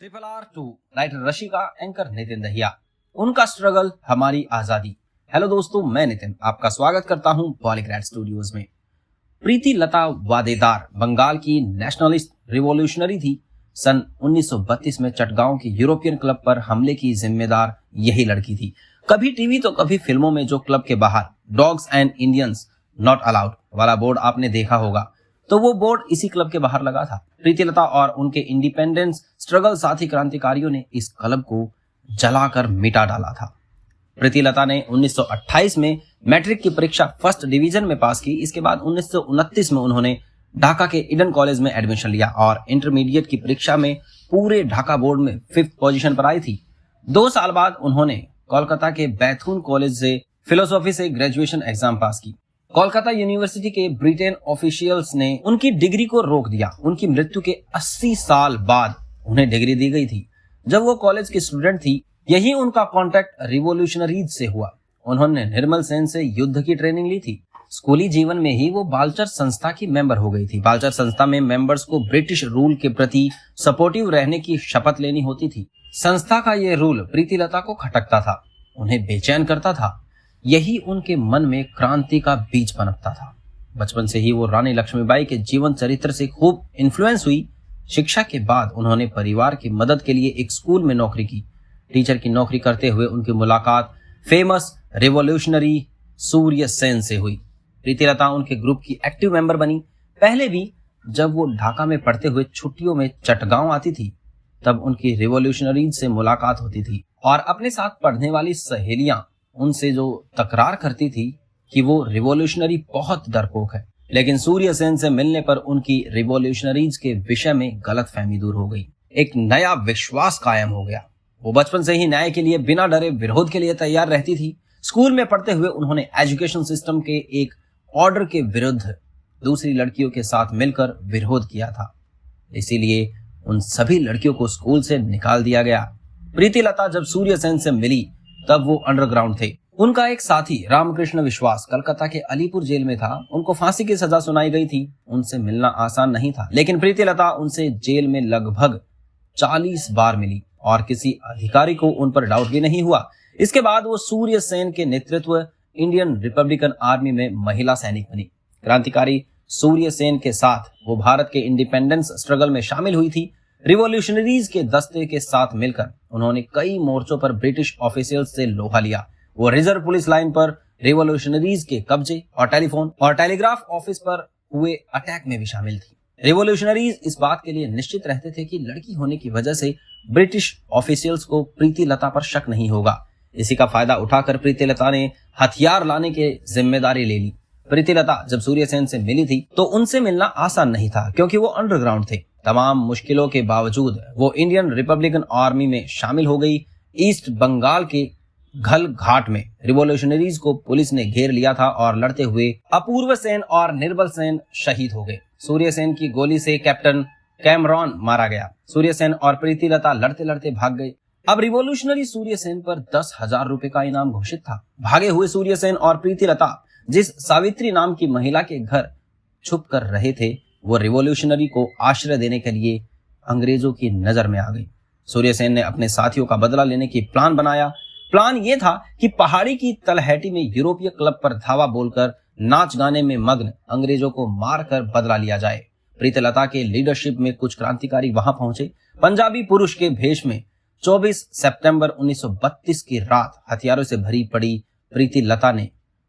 RRR 2 writer Rashika, anchor Nitin Dahiya, उनका struggle हमारी आजादी। हेलो दोस्तों, मैं नितिन आपका स्वागत करता हूं पॉलीग्रेड स्टूडियोज में। प्रीति लता वादेदार बंगाल की नेशनलिस्ट रिवॉल्यूशनरी थी। सन 1932 में चटगांव के यूरोपियन क्लब पर हमले की जिम्मेदार यही लड़की थी। कभी टीवी तो कभी फिल्मों में जो क्लब के बाहर dogs and Indians not allowed वाला बोर्ड आपने देखा होगा, तो वो बोर्ड इसी क्लब के बाहर लगा था। प्रीति लता और उनके इंडिपेंडेंस स्ट्रगल साथी क्रांतिकारियों ने इस क्लब को जलाकर मिटा डाला था। प्रीति लता ने 1928 में मैट्रिक की परीक्षा फर्स्ट डिवीजन में पास की। इसके बाद 1929 में उन्होंने ढाका के ईडन कॉलेज में एडमिशन लिया और इंटरमीडिएट की परीक्षा में पूरे ढाका बोर्ड में 5th पोजीशन पर आई थी। 2 साल बाद उन्होंने कोलकाता के बैथून कॉलेज से फिलोसॉफी से ग्रेजुएशन एग्जाम पास की। कोलकाता यूनिवर्सिटी के ब्रिटेन ऑफिशियल्स ने उनकी डिग्री को रोक दिया। उनकी मृत्यु के 80 साल बाद उन्हें डिग्री दी गई थी। जब वो कॉलेज की स्टूडेंट थी, यही उनका कांटेक्ट रिवॉल्यूशनरीज से हुआ। उन्होंने निर्मल सेन से युद्ध की ट्रेनिंग ली थी। स्कूली जीवन में ही वो बालचर संस्था की मेंबर हो गई थी। बालचर संस्था में मेंबर्स को ब्रिटिश रूल के प्रति सपोर्टिव रहने की शपथ लेनी होती थी। संस्था का ये रूल प्रीति लता को खटकता था, उन्हें बेचैन करता था। यही उनके मन में क्रांति का बीज पनपता था। बचपन से ही वो रानी लक्ष्मीबाई के जीवन चरित्र से खूब इन्फ्लुएंस हुई। शिक्षा के बाद उन्होंने परिवार की मदद के लिए एक स्कूल में नौकरी की। टीचर की नौकरी करते हुए उनकी मुलाकात फेमस रिवॉल्यूशनरी सूर्य सेन से हुई। प्रीति लता उनके ग्रुप की एक्टिव मेंबर बनी। पहले भी जब वो ढाका में पढ़ते हुए छुट्टियों में चटगांव आती थी, तब उनकी रिवॉल्यूशनरीज से मुलाकात होती थी और अपने साथ पढ़ने वाली सहेलियां उनसे जो तकरार करती थी कि वो रिवॉल्यूशनरी बहुत डरपोक है, लेकिन सूर्य सेन से मिलने पर उनकी रिवॉल्यूशनरीज के विषय में गलतफहमी दूर हो गई। एक नया विश्वास कायम हो गया। वो बचपन से ही न्याय के लिए बिना डरे विरोध के लिए तैयार रहती थी। स्कूल में पढ़ते हुए उन्होंने एजुकेशन सिस्टम के एक ऑर्डर के विरुद्ध दूसरी लड़कियों के साथ मिलकर विरोध किया था। इसीलिए उन सभी लड़कियों को स्कूल से निकाल दिया गया। प्रीति लता जब सूर्य सेन से मिली तब वो अंडरग्राउंड थे। उनका एक साथी रामकृष्ण विश्वास कलकत्ता के अलीपुर जेल में था। उनको फांसी की सजा सुनाई गई थी। उनसे मिलना आसान नहीं था, लेकिन प्रीति लता उनसे जेल में लगभग 40 बार मिली और किसी अधिकारी को उन पर डाउट भी नहीं हुआ। इसके बाद वो सूर्य सेन के नेतृत्व इंडियन रिपब्लिकन आर्मी में महिला सैनिक बनी। क्रांतिकारी सूर्य सेन के साथ वो भारत के इंडिपेंडेंस स्ट्रगल में शामिल हुई थी। रिवॉल्यूशनरीज के दस्ते के साथ मिलकर उन्होंने कई मोर्चों पर ब्रिटिश ऑफिशियल्स से लोहा लिया। वो रिजर्व पुलिस लाइन पर रिवॉल्यूशनरीज के कब्जे और टेलीफोन और टेलीग्राफ ऑफिस पर हुए अटैक में भी शामिल थी। रिवॉल्यूशनरीज इस बात के लिए निश्चित रहते थे कि लड़की होने की वजह से ब्रिटिश ऑफिशियल्स को प्रीति लता पर शक नहीं होगा। इसी का फायदा उठाकर प्रीति लता ने हथियार लाने की जिम्मेदारी ले ली। प्रीति लता जब सूर्य सेन से मिली थी तो उनसे मिलना आसान नहीं था, क्योंकि वो अंडरग्राउंड थे। तमाम मुश्किलों के बावजूद वो इंडियन रिपब्लिकन आर्मी में शामिल हो गई। ईस्ट बंगाल के घल घाट में रिवॉल्यूशनरीज को पुलिस ने घेर लिया था और लड़ते हुए अपूर्व सेन और निर्बल सेन शहीद हो गए। सूर्य सेन की गोली से कैप्टन कैमरॉन मारा गया। सूर्य सेन और प्रीति लता लड़ते लड़ते भाग गए। अब रिवॉल्यूशनरी सूर्य सेन पर 10,000 रुपए का इनाम घोषित था। भागे हुए सूर्य सेन और प्रीति लता जिस सावित्री नाम की महिला के घर छुप कर रहे थे, वो रिवॉल्यूशनरी को आश्रय देने के लिए अंग्रेजों की नजर में आ गई। सूर्य सेन ने अपने साथियों का बदला लेने की प्लान बनाया। प्लान ये था कि पहाड़ी की तलहटी में यूरोपीय क्लब पर धावा बोलकर नाच गाने में मग्न अंग्रेजों को मारकर बदला लिया जाए। प्रीति लता के लीडरशिप में कुछ क्रांतिकारी वहां पहुंचे। पंजाबी पुरुष के भेष में 24 सितंबर 1932 की रात हथियारों से भरी पड़ी प्रीति लता ने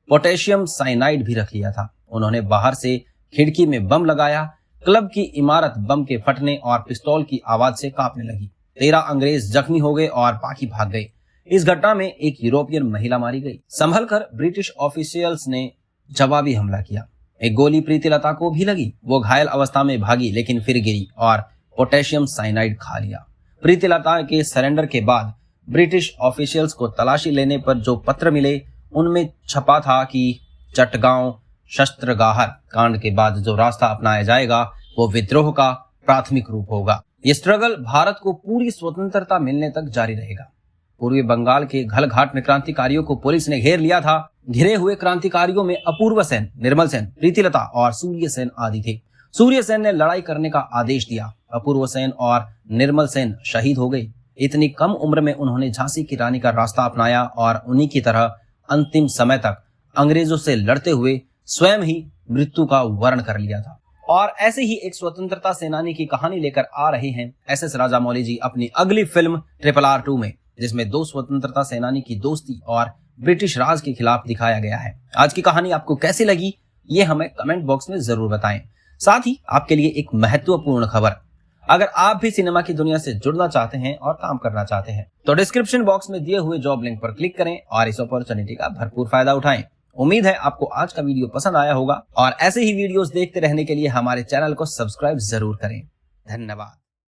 पोटेशियम साइनाइड भी रख लिया था। उन्होंने बाहर से खिड़की में बम लगाया। क्लब की इमारत बम के फटने और पिस्तौल की आवाज से कांपने लगी। 13 अंग्रेज जख्मी हो गए और बाकी भाग गए। इस घटना में एक यूरोपियन महिला मारी गई। संभलकर ब्रिटिश ऑफिशियल्स ने जवाबी हमला किया। एक गोली प्रीति लता को भी लगी। वो घायल अवस्था में भागी, लेकिन फिर गिरी और पोटेशियम साइनाइड खा लिया। प्रीति लता के सरेंडर के बाद ब्रिटिश ऑफिशियल्स को तलाशी लेने पर जो पत्र मिले, उनमें छपा था कि चटगांव शस्त्रगाहर कांड के बाद जो रास्ता अपनाया जाएगा वो विद्रोह का प्राथमिक रूप होगा। ये स्ट्रगल भारत को पूरी स्वतंत्रता मिलने तक जारी रहेगा। पूर्वी बंगाल के घल घाट में क्रांतिकारियों को पुलिस ने घेर लिया था। घिरे हुए क्रांतिकारियों में अपूर्व सेन, निर्मल सेन, प्रीति लता और सूर्य सेन आदि थे। सूर्य सेन ने लड़ाई करने का आदेश दिया। अपूर्व सेन और निर्मल सेन शहीद हो गए। इतनी कम उम्र में उन्होंने झांसी की रानी का रास्ता अपनाया और उन्हीं की तरह अंतिम समय तक अंग्रेजों से लड़ते हुए स्वयं ही मृत्यु का वर्ण कर लिया था। और ऐसे ही एक स्वतंत्रता सेनानी की कहानी लेकर आ रहे हैं एस.एस. राजामौली जी अपनी अगली फिल्म RRR2 में, जिसमें दो स्वतंत्रता सेनानी की दोस्ती और ब्रिटिश राज के खिलाफ दिखाया गया है। आज की कहानी आपको कैसी लगी ये हमें कमेंट बॉक्स में जरूर बताएं। साथ ही आपके लिए एक महत्वपूर्ण खबर, अगर आप भी सिनेमा की दुनिया से जुड़ना चाहते हैं और काम करना चाहते हैं तो डिस्क्रिप्शन बॉक्स में दिए हुए जॉब लिंक पर क्लिक करें और इस अपॉर्चुनिटी का भरपूर फायदा उठाएं। उम्मीद है आपको आज का वीडियो पसंद आया होगा और ऐसे ही वीडियोस देखते रहने के लिए हमारे चैनल को सब्सक्राइब जरूर करें। धन्यवाद।